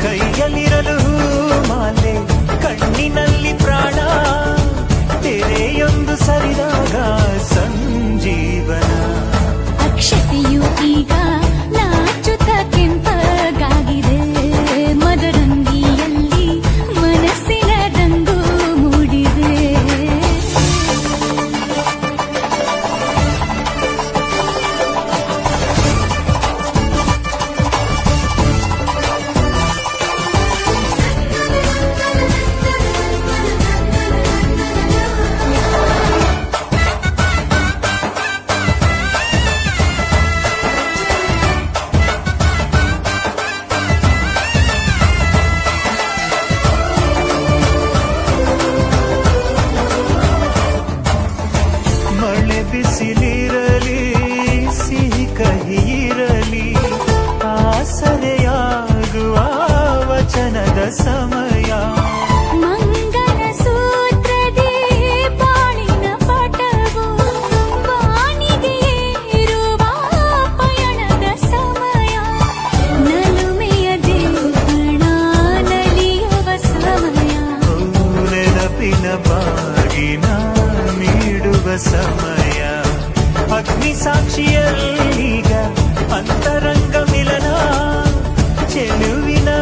ಕೈಯಲ್ಲಿರಲು ಮಾಲೆ ಕಣ್ಣಿನಲ್ಲಿ ಪ್ರಾಣ ತೆರೆಯೊಂದು ಸರಿದಾಗ ಸಂಜೀವನ ಅಕ್ಷತೆಯು ಈಗ ನಾಚುತ್ತ ಕೆಂಪಗಾಗಿದೆ ಮದರಂಗಿಯಲ್ಲಿ ಮನಸ್ಸಿನ ರಂಗು ಮೂಡಿದೆ ಬಿಸಿಲಿರಲಿ ಸಿಹಿ ಕಹಿ ಇರಲಿ ಆಸರೆಯಾಗುವ ವಚನದ ಸಮಯ ಮಂಗಲ ಸೂತ್ರದಿ ಬಾಳಿನ ಪಟವು ಬಾಣಿಗೆ ಏರುವ ಪಯಣದ ಸಮಯ ನಲುಮೆಯ ದೇವಣ ನಲಿಯುವ ಸಮಯ ನೆನಪಿನ ಬಾಗಿನ ನೀಡುವ ಸಮಯ ಅಗ್ನಿ ಸಾಕ್ಷಿಯಲ್ಲೀಗ ಅಂತರಂಗ ಮಿಲನ ಚೆಲುವಿ